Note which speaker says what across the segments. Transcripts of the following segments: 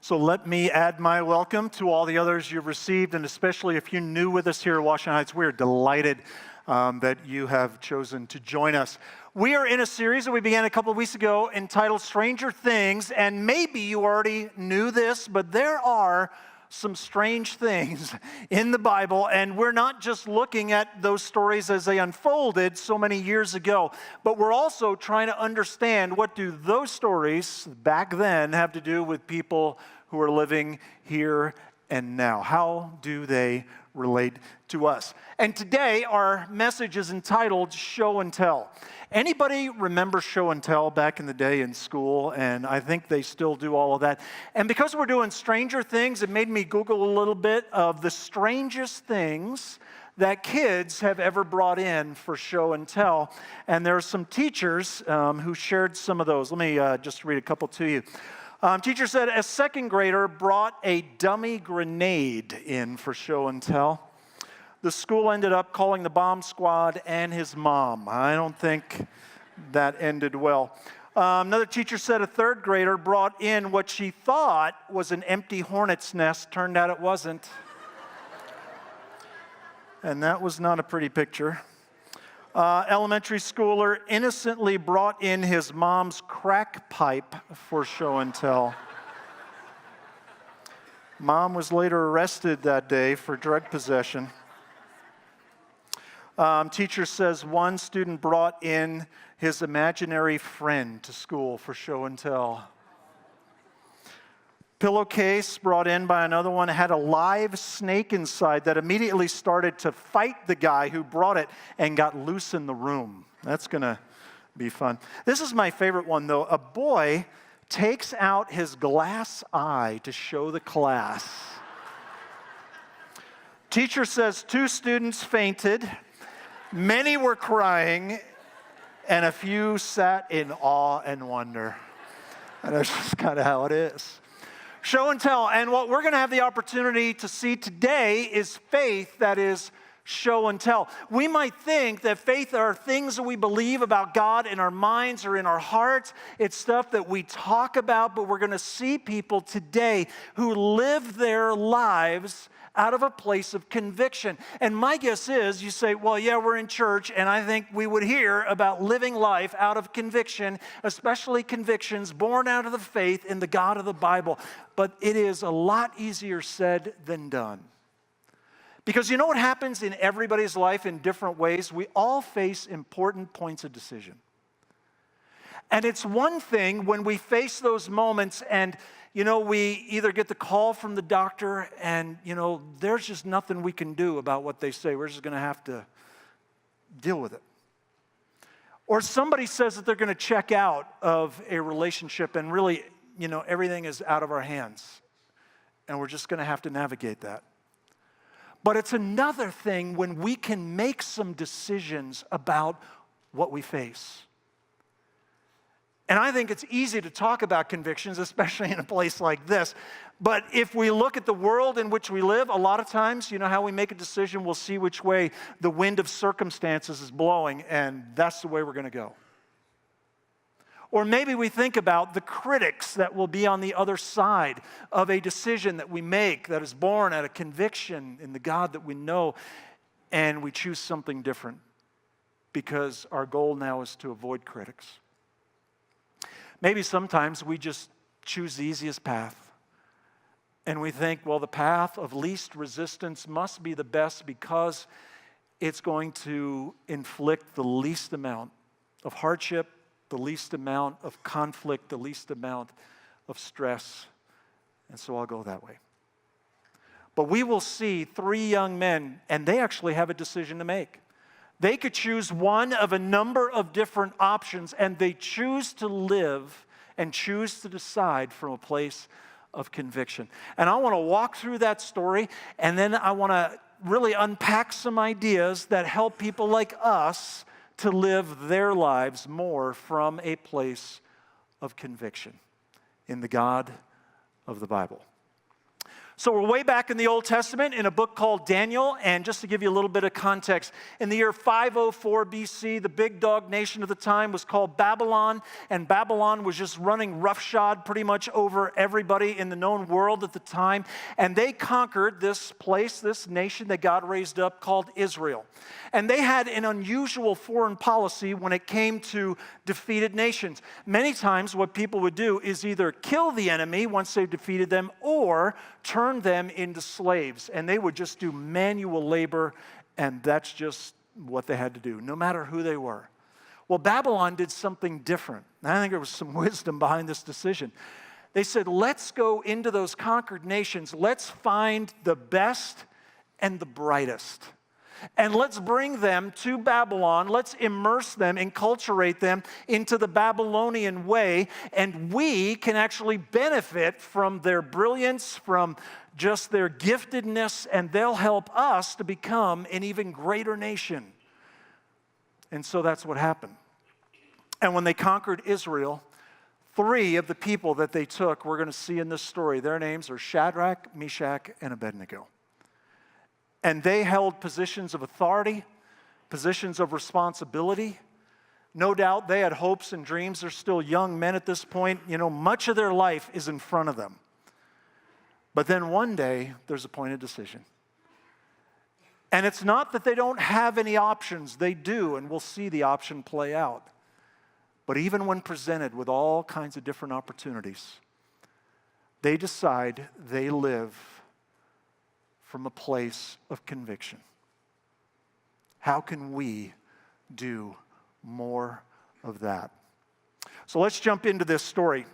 Speaker 1: So let me add my welcome to all the others you've received, and especially if you're new with us here at Washington Heights, we're delighted that you have chosen to join us. We are in a series that we began a couple of weeks ago entitled Stranger Things, and maybe you already knew this, but there are some strange things in the Bible, and we're not just looking at those stories as they unfolded so many years ago, but we're also trying to understand what do those stories back then have to do with people who are living here and now. How do they relate to us? And today our message is entitled Show and Tell. Anybody remember show and tell back in the day in school? And I think they still do all of that. And because we're doing Stranger Things, it made me Google a little bit of the strangest things that kids have ever brought in for show and tell. And there are some teachers who shared some of those. Let me just read a couple to you. Teacher said a second grader brought a dummy grenade in for show and tell. The school ended up calling the bomb squad and his mom. I don't think that ended well. Another teacher said a third grader brought in what she thought was an empty hornet's nest. Turned out it wasn't. And that was not a pretty picture. Elementary schooler innocently brought in his mom's crack pipe for show and tell. Mom was later arrested that day for drug possession. Teacher says one student brought in his imaginary friend to school for show and tell. Pillowcase brought in by another one had a live snake inside that immediately started to fight the guy who brought it and got loose in the room. That's going to be fun. This is my favorite one, though. A boy takes out his glass eye to show the class. Teacher says 2 students fainted. Many were crying, and a few sat in awe and wonder. And that's just kind of how it is. Show and tell. And what we're going to have the opportunity to see today is faith that is show and tell. We might think that faith are things that we believe about God in our minds or in our hearts. It's stuff that we talk about, but we're going to see people today who live their lives out of a place of conviction. And my guess is, you say, well, yeah, we're in church, and I think we would hear about living life out of conviction, especially convictions born out of the faith in the God of the Bible. But it is a lot easier said than done. Because you know what happens in everybody's life in different ways? We all face important points of decision. And it's one thing when we face those moments and we either get the call from the doctor and, there's just nothing we can do about what they say. We're just going to have to deal with it. Or somebody says that they're going to check out of a relationship and really, everything is out of our hands. And we're just going to have to navigate that. But it's another thing when we can make some decisions about what we face. And I think it's easy to talk about convictions, especially in a place like this. But if we look at the world in which we live, a lot of times, how we make a decision, we'll see which way the wind of circumstances is blowing, and that's the way we're going to go. Or maybe we think about the critics that will be on the other side of a decision that we make that is born out of conviction in the God that we know, and we choose something different because our goal now is to avoid critics. Maybe sometimes we just choose the easiest path. And we think, well, the path of least resistance must be the best because it's going to inflict the least amount of hardship, the least amount of conflict, the least amount of stress. And so I'll go that way. But we will see 3 young men, and they actually have a decision to make. They could choose one of a number of different options, and they choose to live and choose to decide from a place of conviction. And I want to walk through that story, and then I want to really unpack some ideas that help people like us to live their lives more from a place of conviction in the God of the Bible. So we're way back in the Old Testament in a book called Daniel, and just to give you a little bit of context, in the year 504 BC, the big dog nation of the time was called Babylon, and Babylon was just running roughshod pretty much over everybody in the known world at the time, and they conquered this place, this nation that God raised up called Israel. And they had an unusual foreign policy when it came to defeated nations. Many times what people would do is either kill the enemy once they've defeated them or turn them into slaves. And they would just do manual labor, and that's just what they had to do, no matter who they were. Well, Babylon did something different. And I think there was some wisdom behind this decision. They said, let's go into those conquered nations. Let's find the best and the brightest. And let's bring them to Babylon. Let's immerse them, enculturate them into the Babylonian way. And we can actually benefit from their brilliance, from just their giftedness, and they'll help us to become an even greater nation. And so that's what happened. And when they conquered Israel, 3 of the people that they took, we're going to see in this story, their names are Shadrach, Meshach, and Abednego. And they held positions of authority, positions of responsibility. No doubt they had hopes and dreams. They're still young men at this point. You know, much of their life is in front of them. But then one day, there's a point of decision. And it's not that they don't have any options. They do, and we'll see the option play out. But even when presented with all kinds of different opportunities, they decide they live from a place of conviction. How can we do more of that? So let's jump into this story.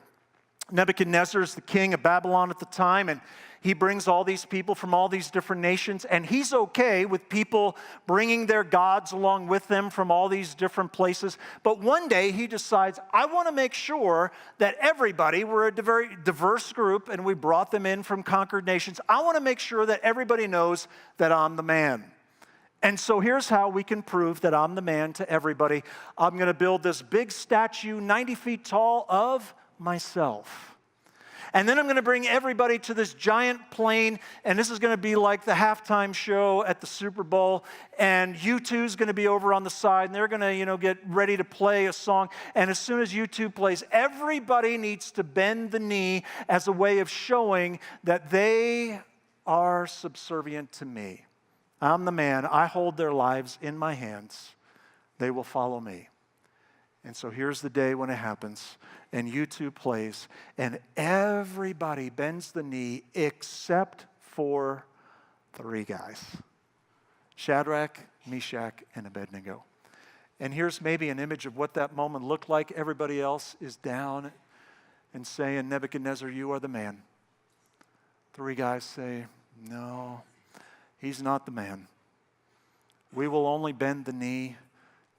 Speaker 1: Nebuchadnezzar is the king of Babylon at the time, and he brings all these people from all these different nations, and he's okay with people bringing their gods along with them from all these different places. But one day he decides, I want to make sure that everybody, we're a very diverse group, and we brought them in from conquered nations. I want to make sure that everybody knows that I'm the man. And so here's how we can prove that I'm the man to everybody. I'm going to build this big statue, 90 feet tall, of myself. And then I'm going to bring everybody to this giant plane, and this is going to be like the halftime show at the Super Bowl, and U2 is going to be over on the side, and they're going to, get ready to play a song. And as soon as U2 plays, everybody needs to bend the knee as a way of showing that they are subservient to me. I'm the man. I hold their lives in my hands. They will follow me. And so here's the day when it happens, and U2 plays, and everybody bends the knee except for 3 guys, Shadrach, Meshach, and Abednego. And here's maybe an image of what that moment looked like. Everybody else is down and saying, Nebuchadnezzar, you are the man. 3 guys say, no, he's not the man. We will only bend the knee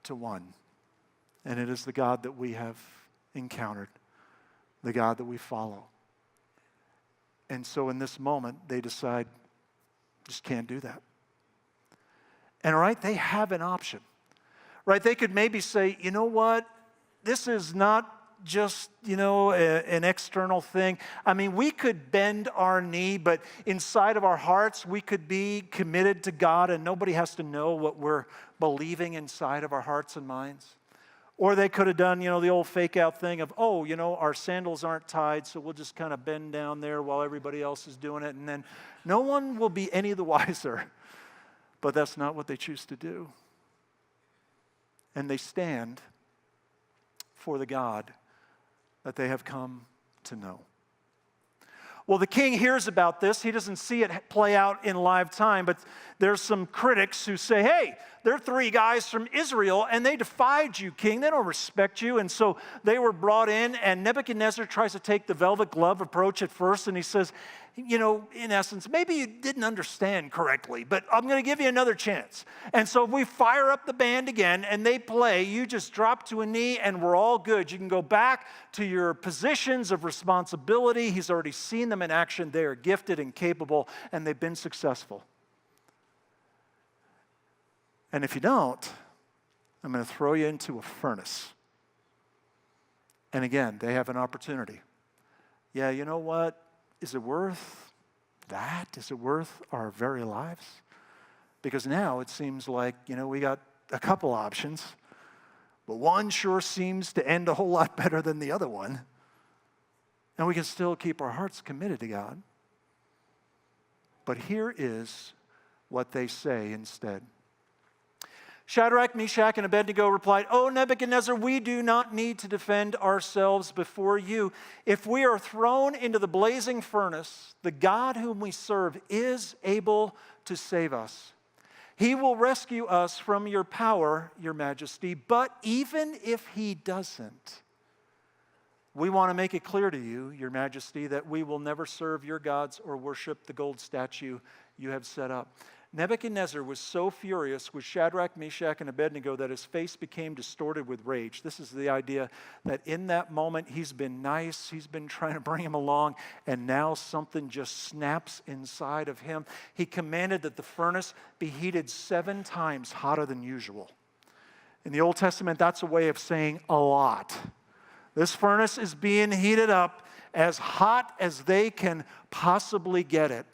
Speaker 1: to one. And it is the God that we have encountered, the God that we follow. And so in this moment, they decide, just can't do that. And right, they have an option. Right, they could maybe say, you know what, this is not just, an external thing. I mean, we could bend our knee, but inside of our hearts, we could be committed to God, and nobody has to know what we're believing inside of our hearts and minds. Or they could have done, the old fake out thing of, our sandals aren't tied, so we'll just kind of bend down there while everybody else is doing it, and then no one will be any the wiser. But that's not what they choose to do. And they stand for the God that they have come to know. Well, the king hears about this. He doesn't see it play out in live time, but there's some critics who say, hey, they're 3 guys from Israel, and they defied you, king. They don't respect you. And so they were brought in, and Nebuchadnezzar tries to take the velvet glove approach at first, and he says, in essence, maybe you didn't understand correctly, but I'm going to give you another chance. And so we fire up the band again, and they play. You just drop to a knee, and we're all good. You can go back to your positions of responsibility. He's already seen them in action. They are gifted and capable, and they've been successful. And if you don't, I'm going to throw you into a furnace. And again, they have an opportunity. Yeah, you know what? Is it worth that? Is it worth our very lives? Because now it seems like, we got a couple options, but one sure seems to end a whole lot better than the other one. And we can still keep our hearts committed to God. But here is what they say instead. Shadrach, Meshach, and Abednego replied, "O Nebuchadnezzar, we do not need to defend ourselves before you. If we are thrown into the blazing furnace, the God whom we serve is able to save us. He will rescue us from your power, your majesty. But even if he doesn't, we want to make it clear to you, your majesty, that we will never serve your gods or worship the gold statue you have set up." Nebuchadnezzar was so furious with Shadrach, Meshach, and Abednego that his face became distorted with rage. This is the idea that in that moment he's been nice, he's been trying to bring him along, and now something just snaps inside of him. He commanded that the furnace be heated 7 times hotter than usual. In the Old Testament, that's a way of saying a lot. This furnace is being heated up as hot as they can possibly get it.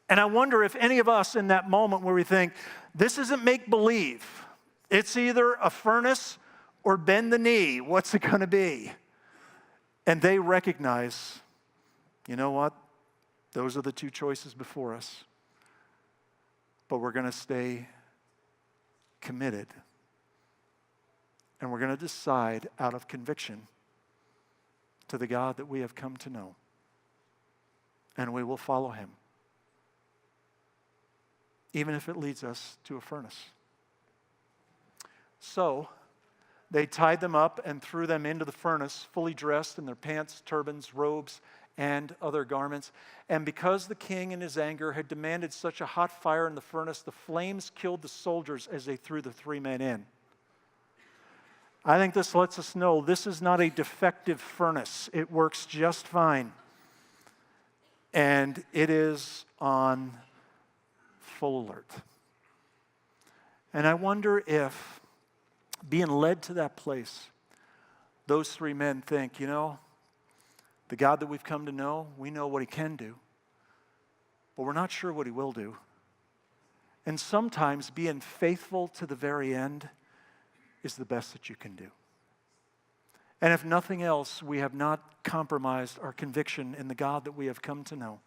Speaker 1: And I wonder if any of us in that moment where we think, this isn't make-believe. It's either a furnace or bend the knee. What's it going to be? And they recognize, you know what? Those are the 2 choices before us. But we're going to stay committed. And we're going to decide out of conviction to the God that we have come to know. And we will follow him, even if it leads us to a furnace. So they tied them up and threw them into the furnace, fully dressed in their pants, turbans, robes, and other garments. And because the king in his anger had demanded such a hot fire in the furnace, the flames killed the soldiers as they threw the 3 men in. I think this lets us know this is not a defective furnace. It works just fine. And it is on full alert. And I wonder if, being led to that place, those 3 men think, the God that we've come to know, we know what he can do, but we're not sure what he will do. And sometimes being faithful to the very end is the best that you can do. And if nothing else, we have not compromised our conviction in the God that we have come to know.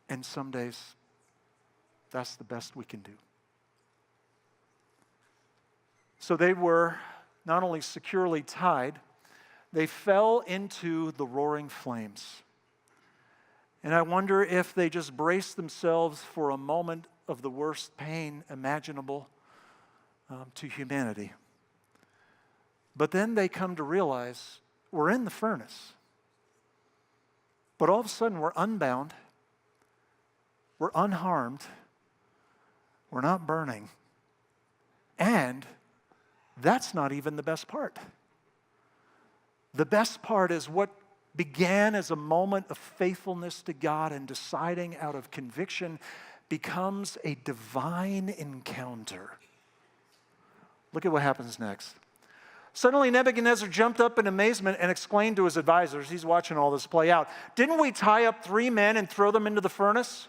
Speaker 1: And some days, that's the best we can do. So they were not only securely tied, they fell into the roaring flames. And I wonder if they just braced themselves for a moment of the worst pain imaginable to humanity. But then they come to realize we're in the furnace. But all of a sudden we're unbound, we're unharmed, we're not burning. And that's not even the best part. The best part is what began as a moment of faithfulness to God and deciding out of conviction becomes a divine encounter. Look at what happens next. Suddenly Nebuchadnezzar jumped up in amazement and exclaimed to his advisors, he's watching all this play out, "Didn't we tie up 3 men and throw them into the furnace?"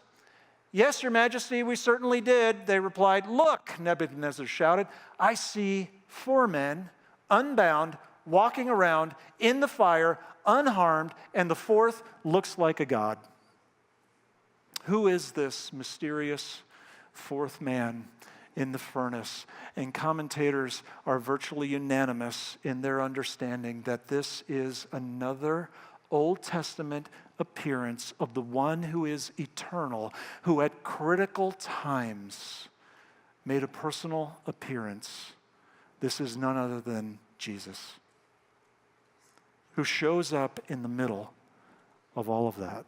Speaker 1: "Yes, your majesty, we certainly did," they replied. "Look," Nebuchadnezzar shouted, "I see 4 men, unbound, walking around in the fire, unharmed, and the 4th looks like a god." Who is this mysterious 4th man in the furnace? And commentators are virtually unanimous in their understanding that this is another Old Testament appearance of the one who is eternal, who at critical times made a personal appearance. This is none other than Jesus, who shows up in the middle of all of that.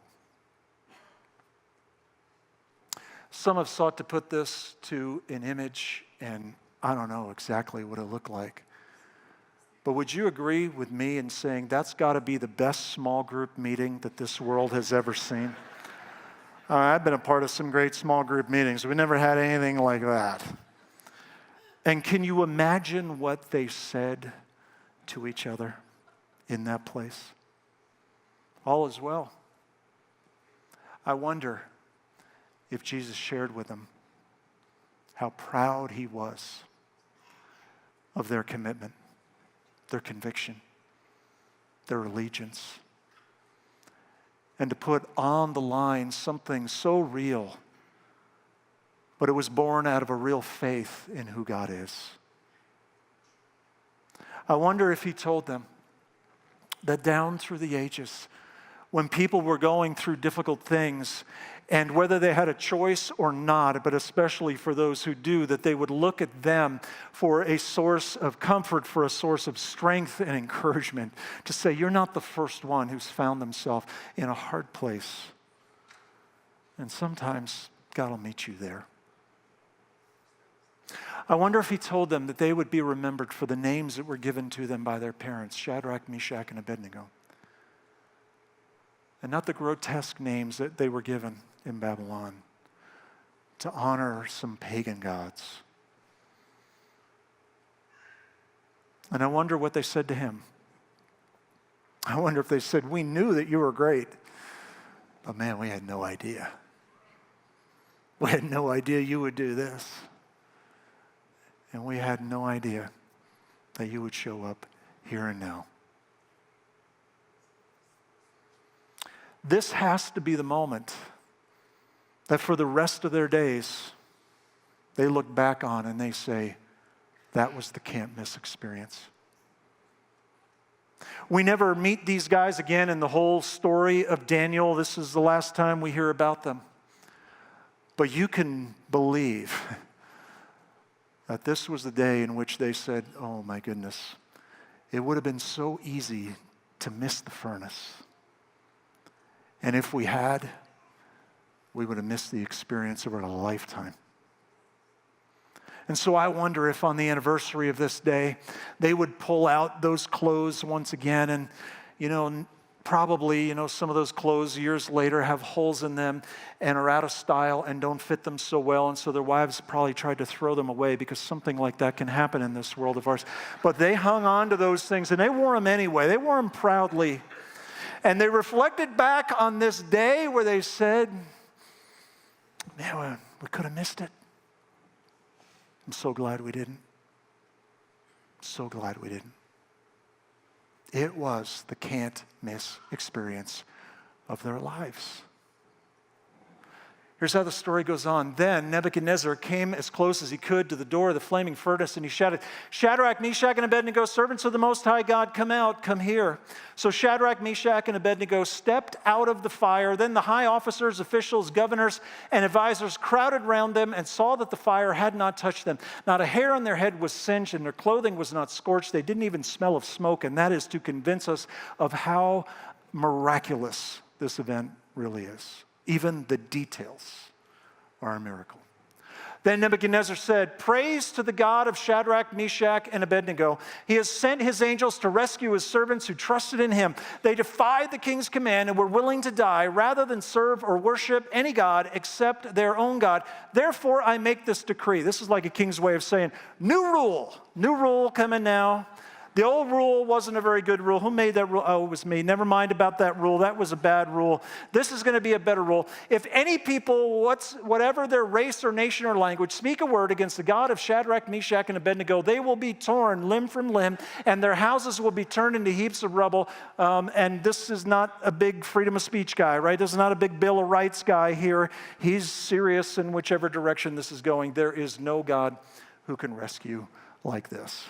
Speaker 1: Some have sought to put this to an image, and I don't know exactly what it looked like. But would you agree with me in saying that's got to be the best small group meeting that this world has ever seen? I've been a part of some great small group meetings. We never had anything like that. And can you imagine what they said to each other in that place? All is well. I wonder if Jesus shared with them how proud he was of their commitment, their conviction, their allegiance, and to put on the line something so real, but it was born out of a real faith in who God is. I wonder if he told them that down through the ages, when people were going through difficult things, and whether they had a choice or not, but especially for those who do, that they would look at them for a source of comfort, for a source of strength and encouragement, to say, you're not the first one who's found themselves in a hard place. And sometimes God will meet you there. I wonder if he told them that they would be remembered for the names that were given to them by their parents, Shadrach, Meshach, and Abednego. And not the grotesque names that they were given in Babylon to honor some pagan gods. And I wonder what they said to him. I wonder if they said, we knew that you were great, but man, we had no idea. We had no idea you would do this. And we had no idea that you would show up here and now. This has to be the moment that for the rest of their days, they look back on and they say, that was the can't miss experience. We never meet these guys again in the whole story of Daniel. This is the last time we hear about them. But you can believe that this was the day in which they said, oh my goodness, it would have been so easy to miss the furnace. And if we had, we would have missed the experience of a lifetime. And so I wonder if on the anniversary of this day, they would pull out those clothes once again and, probably, some of those clothes years later have holes in them and are out of style and don't fit them so well. And so their wives probably tried to throw them away because something like that can happen in this world of ours. But they hung on to those things and they wore them anyway. They wore them proudly. And they reflected back on this day where they said, man, we could have missed it. I'm so glad we didn't. So glad we didn't. It was the can't miss experience of their lives. Here's how the story goes on. Then Nebuchadnezzar came as close as he could to the door of the flaming furnace, and he shouted, Shadrach, Meshach, and Abednego, servants of the Most High God, come out, come here. So Shadrach, Meshach, and Abednego stepped out of the fire. Then the high officers, officials, governors, and advisors crowded round them and saw that the fire had not touched them. Not a hair on their head was singed, and their clothing was not scorched. They didn't even smell of smoke, and that is to convince us of how miraculous this event really is. Even the details are a miracle. Then Nebuchadnezzar said, praise to the God of Shadrach, Meshach, and Abednego. He has sent his angels to rescue his servants who trusted in him. They defied the king's command and were willing to die rather than serve or worship any god except their own God. Therefore, I make this decree. This is like a king's way of saying, new rule coming now. The old rule wasn't a very good rule. Who made that rule? Oh, it was me. Never mind about that rule. That was a bad rule. This is going to be a better rule. If any people, whatever their race or nation or language, speak a word against the God of Shadrach, Meshach, and Abednego, they will be torn limb from limb, and their houses will be turned into heaps of rubble. And this is not a big freedom of speech guy, right? This is not a big Bill of Rights guy here. He's serious in whichever direction this is going. There is no God who can rescue like this.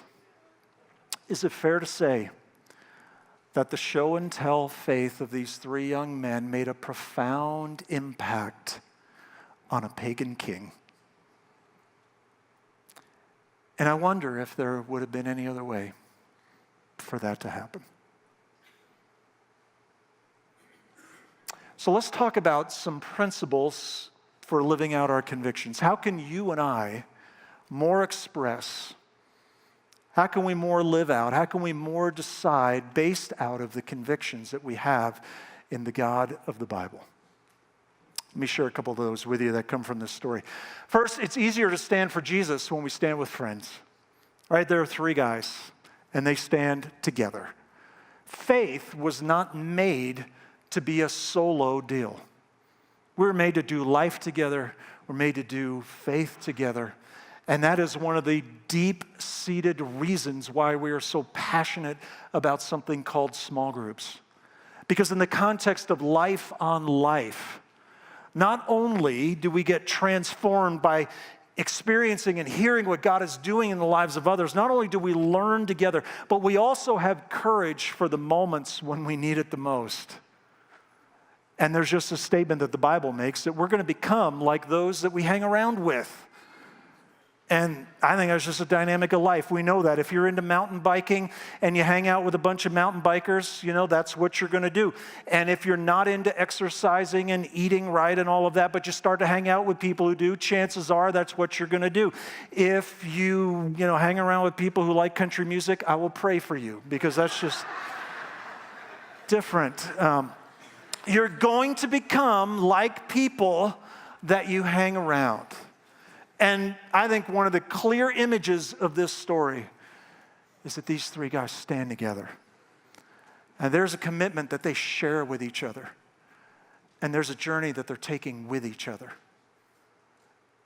Speaker 1: Is it fair to say that the show and tell faith of these three young men made a profound impact on a pagan king? And I wonder if there would have been any other way for that to happen. So let's talk about some principles for living out our convictions. How can you and I more express? How can we more live out? How can we more decide based out of the convictions that we have in the God of the Bible? Let me share a couple of those with you that come from this story. First, it's easier to stand for Jesus when we stand with friends. Right? There are three guys, and they stand together. Faith was not made to be a solo deal. We're made to do life together. We're made to do faith together. And that is one of the deep-seated reasons why we are so passionate about something called small groups. Because in the context of life on life, not only do we get transformed by experiencing and hearing what God is doing in the lives of others, not only do we learn together, but we also have courage for the moments when we need it the most. And there's just a statement that the Bible makes that we're going to become like those that we hang around with. And I think that's just a dynamic of life. We know that. If you're into mountain biking and you hang out with a bunch of mountain bikers, that's what you're going to do. And if you're not into exercising and eating right and all of that, but you start to hang out with people who do, chances are that's what you're going to do. If you hang around with people who like country music, I will pray for you because that's just different. You're going to become like people that you hang around. And I think one of the clear images of this story is that these three guys stand together. And there's a commitment that they share with each other. And there's a journey that they're taking with each other.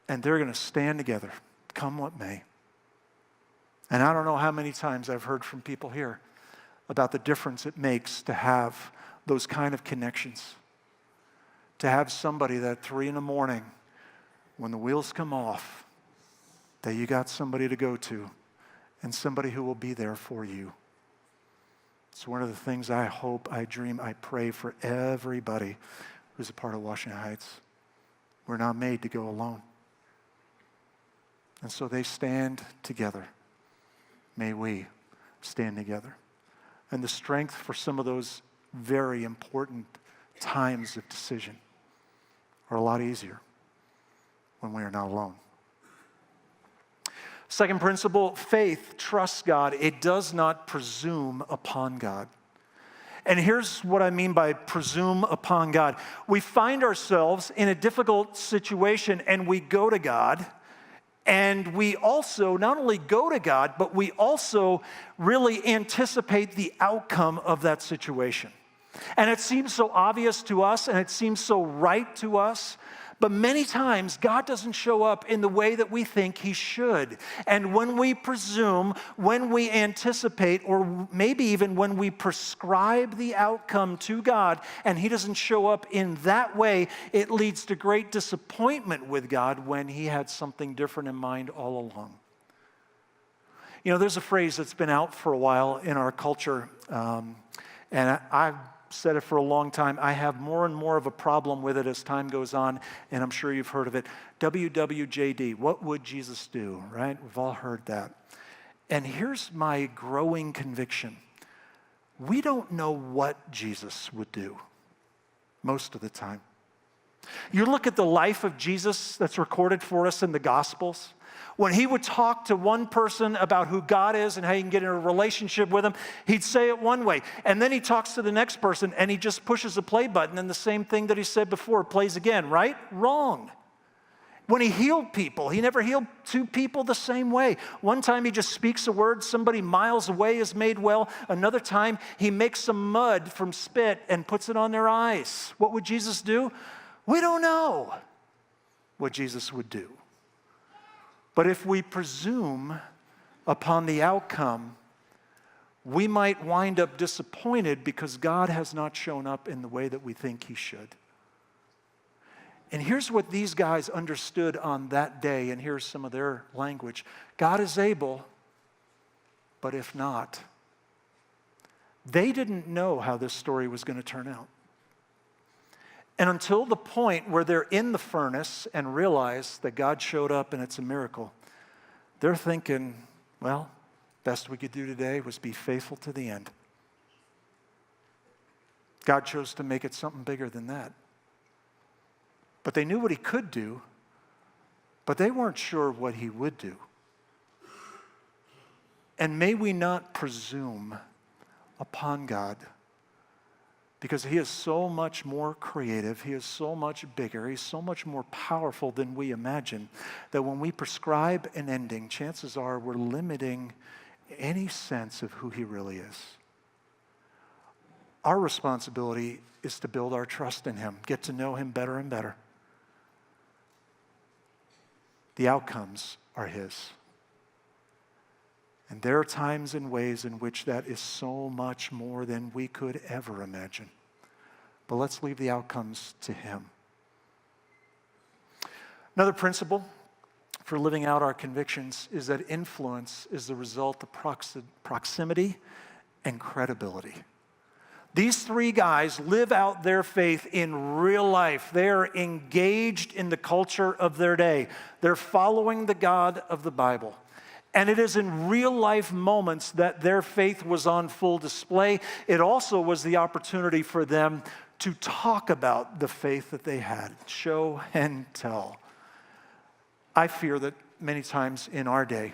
Speaker 1: And they're going to stand together, come what may. And I don't know how many times I've heard from people here about the difference it makes to have those kind of connections. To have somebody that at 3 a.m, when the wheels come off, that you got somebody to go to and somebody who will be there for you. It's one of the things I hope, I dream, I pray for everybody who's a part of Washington Heights. We're not made to go alone. And so they stand together. May we stand together. And the strength for some of those very important times of decision are a lot easier when we are not alone. Second principle, faith trusts God. It does not presume upon God. And here's what I mean by presume upon God. We find ourselves in a difficult situation and we go to God. And we also not only go to God, but we also really anticipate the outcome of that situation. And it seems so obvious to us and it seems so right to us. But many times, God doesn't show up in the way that we think He should. And when we presume, when we anticipate, or maybe even when we prescribe the outcome to God, and He doesn't show up in that way, it leads to great disappointment with God when He had something different in mind all along. There's a phrase that's been out for a while in our culture, and I've said it for a long time. I have more and more of a problem with it as time goes on, and I'm sure you've heard of it. WWJD, what would Jesus do, right? We've all heard that. And here's my growing conviction. We don't know what Jesus would do most of the time. You look at the life of Jesus that's recorded for us in the Gospels. When He would talk to one person about who God is and how you can get in a relationship with Him, He'd say it one way. And then He talks to the next person and He just pushes a play button and the same thing that He said before plays again, right? Wrong. When He healed people, He never healed two people the same way. One time He just speaks a word, somebody miles away is made well. Another time He makes some mud from spit and puts it on their eyes. What would Jesus do? We don't know what Jesus would do. But if we presume upon the outcome, we might wind up disappointed because God has not shown up in the way that we think He should. And here's what these guys understood on that day, and here's some of their language. God is able, but if not, they didn't know how this story was going to turn out. And until the point where they're in the furnace and realize that God showed up and it's a miracle, they're thinking, well, best we could do today was be faithful to the end. God chose to make it something bigger than that. But they knew what He could do, but they weren't sure what He would do. And may we not presume upon God, because He is so much more creative, He is so much bigger, He's so much more powerful than we imagine, that when we prescribe an ending, chances are we're limiting any sense of who He really is. Our responsibility is to build our trust in him, get to know him better and better. The outcomes are his. And there are times and ways in which that is so much more than we could ever imagine. But let's leave the outcomes to him. Another principle for living out our convictions is that influence is the result of proximity and credibility. These three guys live out their faith in real life. They are engaged in the culture of their day. They're following the God of the Bible. And it is in real life moments that their faith was on full display. It also was the opportunity for them to talk about the faith that they had, show and tell. I fear that many times in our day,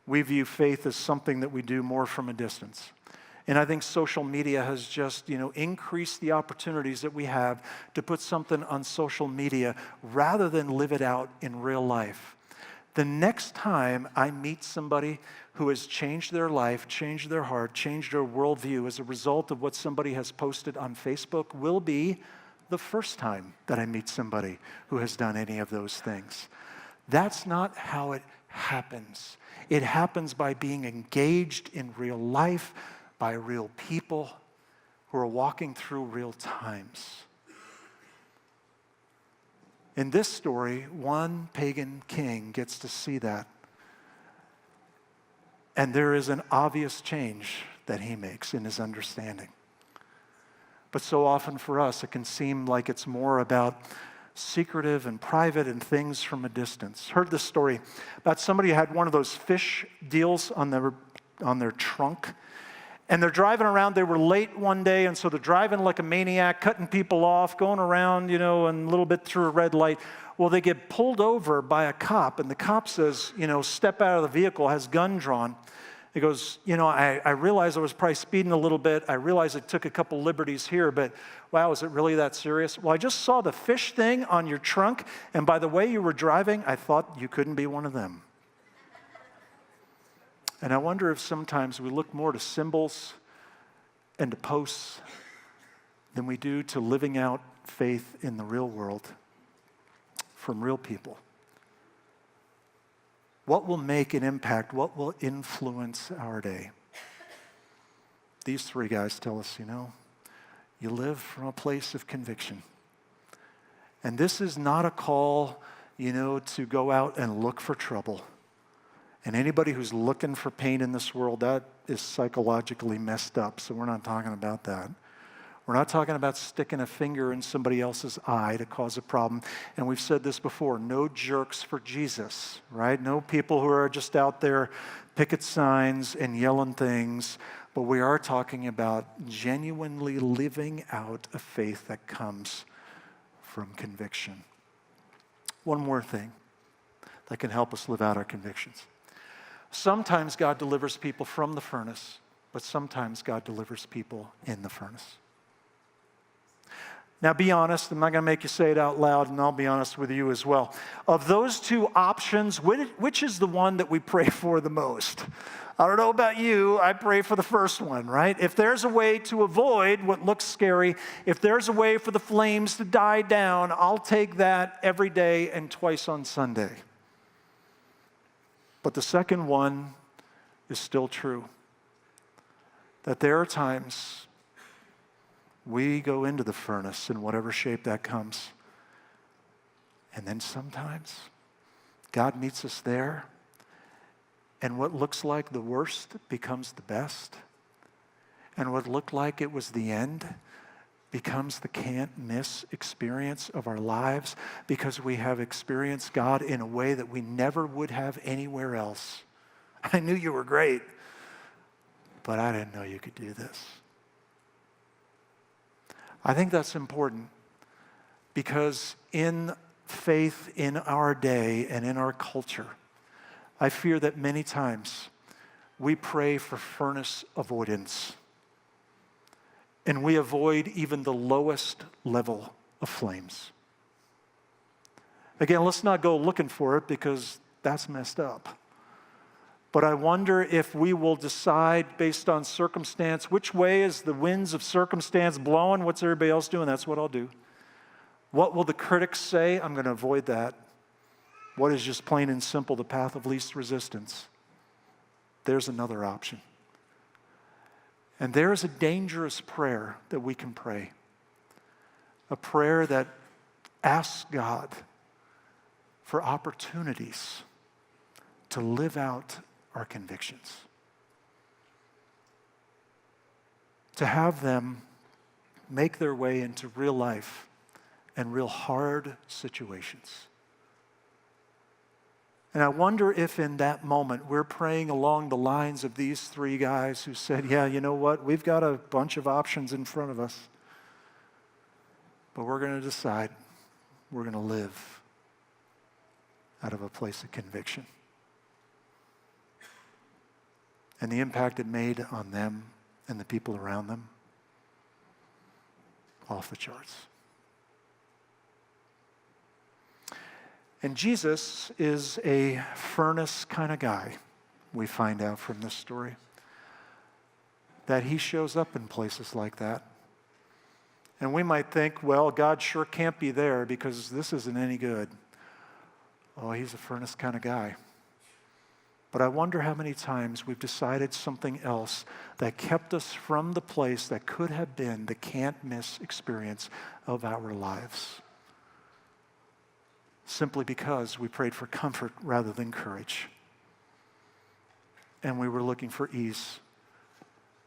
Speaker 1: we view faith as something that we do more from a distance. And I think social media has just, increased the opportunities that we have to put something on social media rather than live it out in real life. The next time I meet somebody who has changed their life, changed their heart, changed their worldview as a result of what somebody has posted on Facebook will be the first time that I meet somebody who has done any of those things. That's not how it happens. It happens by being engaged in real life, by real people who are walking through real times. In this story, one pagan king gets to see that. And there is an obvious change that he makes in his understanding. But so often for us, it can seem like it's more about secretive and private and things from a distance. Heard this story about somebody who had one of those fish deals on their trunk. And they're driving around. They were late one day, and so they're driving like a maniac, cutting people off, going around, and a little bit through a red light. Well, they get pulled over by a cop, and the cop says, step out of the vehicle, has gun drawn. He goes, I realize I was probably speeding a little bit. I realize I took a couple liberties here, but wow, is it really that serious? Well, I just saw the fish thing on your trunk, and by the way you were driving, I thought you couldn't be one of them. And I wonder if sometimes we look more to symbols and to posts than we do to living out faith in the real world from real people. What will make an impact? What will influence our day? These three guys tell us, you live from a place of conviction. And this is not a call, to go out and look for trouble. And anybody who's looking for pain in this world, that is psychologically messed up, so we're not talking about that. We're not talking about sticking a finger in somebody else's eye to cause a problem. And we've said this before, no jerks for Jesus, right? No people who are just out there picket signs and yelling things, but we are talking about genuinely living out a faith that comes from conviction. One more thing that can help us live out our convictions. Sometimes God delivers people from the furnace, but sometimes God delivers people in the furnace. Now, be honest. I'm not going to make you say it out loud, and I'll be honest with you as well. Of those two options, which is the one that we pray for the most? I don't know about you. I pray for the first one, right? If there's a way to avoid what looks scary, if there's a way for the flames to die down, I'll take that every day and twice on Sunday. But the second one is still true. That there are times we go into the furnace in whatever shape that comes. And then sometimes God meets us there, and what looks like the worst becomes the best. And what looked like it was the end becomes the can't-miss experience of our lives because we have experienced God in a way that we never would have anywhere else. I knew you were great, but I didn't know you could do this. I think that's important because in faith in our day and in our culture, I fear that many times we pray for furnace avoidance. And we avoid even the lowest level of flames. Again, let's not go looking for it because that's messed up. But I wonder if we will decide based on circumstance, which way is the winds of circumstance blowing? What's everybody else doing? That's what I'll do. What will the critics say? I'm going to avoid that. What is just plain and simple the path of least resistance? There's another option. And there is a dangerous prayer that we can pray. A prayer that asks God for opportunities to live out our convictions. To have them make their way into real life and real hard situations. And I wonder if in that moment we're praying along the lines of these three guys who said, yeah, you know what? We've got a bunch of options in front of us. But we're going to decide we're going to live out of a place of conviction. And the impact it made on them and the people around them, off the charts. And Jesus is a furnace kind of guy, we find out from this story. That he shows up in places like that. And we might think, well, God sure can't be there because this isn't any good. Oh, he's a furnace kind of guy. But I wonder how many times we've decided something else that kept us from the place that could have been the can't-miss experience of our lives. Simply because we prayed for comfort rather than courage. And we were looking for ease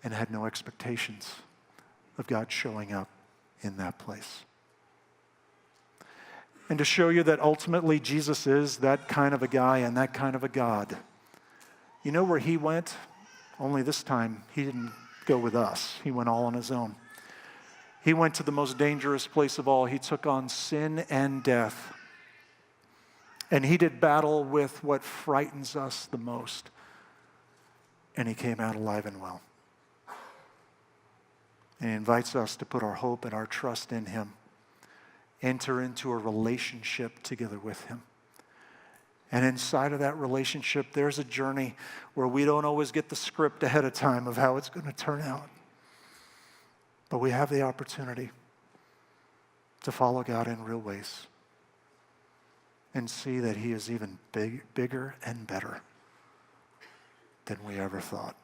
Speaker 1: and had no expectations of God showing up in that place. And to show you that ultimately Jesus is that kind of a guy and that kind of a God, you know where he went? Only this time he didn't go with us. He went all on his own. He went to the most dangerous place of all. He took on sin and death. And he did battle with what frightens us the most. And he came out alive and well. And he invites us to put our hope and our trust in him. Enter into a relationship together with him. And inside of that relationship, there's a journey where we don't always get the script ahead of time of how it's going to turn out. But we have the opportunity to follow God in real ways. And see that he is even bigger and better than we ever thought.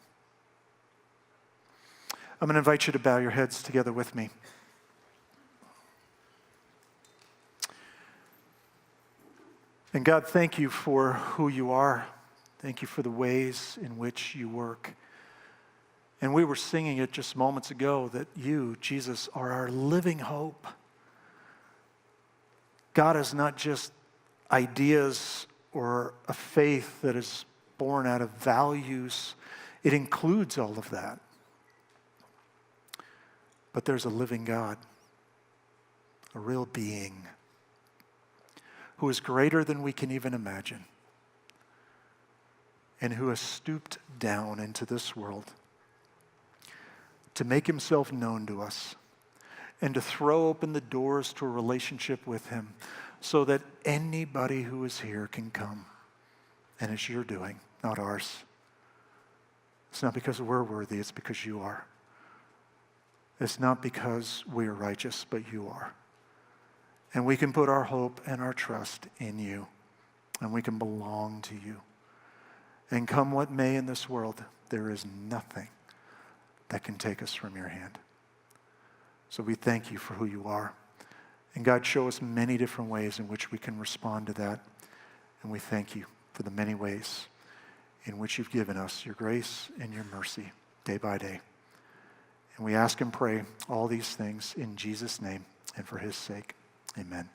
Speaker 1: I'm going to invite you to bow your heads together with me. And God, thank you for who you are. Thank you for the ways in which you work. And we were singing it just moments ago that you, Jesus, are our living hope. God is not just ideas or a faith that is born out of values. It includes all of that. But there's a living God, a real being, who is greater than we can even imagine, and who has stooped down into this world to make himself known to us and to throw open the doors to a relationship with him, so that anybody who is here can come. And it's your doing, not ours. It's not because we're worthy, it's because you are. It's not because we are righteous, but you are. And we can put our hope and our trust in you. And we can belong to you. And come what may in this world, there is nothing that can take us from your hand. So we thank you for who you are. And God, show us many different ways in which we can respond to that. And we thank you for the many ways in which you've given us your grace and your mercy day by day. And we ask and pray all these things in Jesus' name and for his sake. Amen.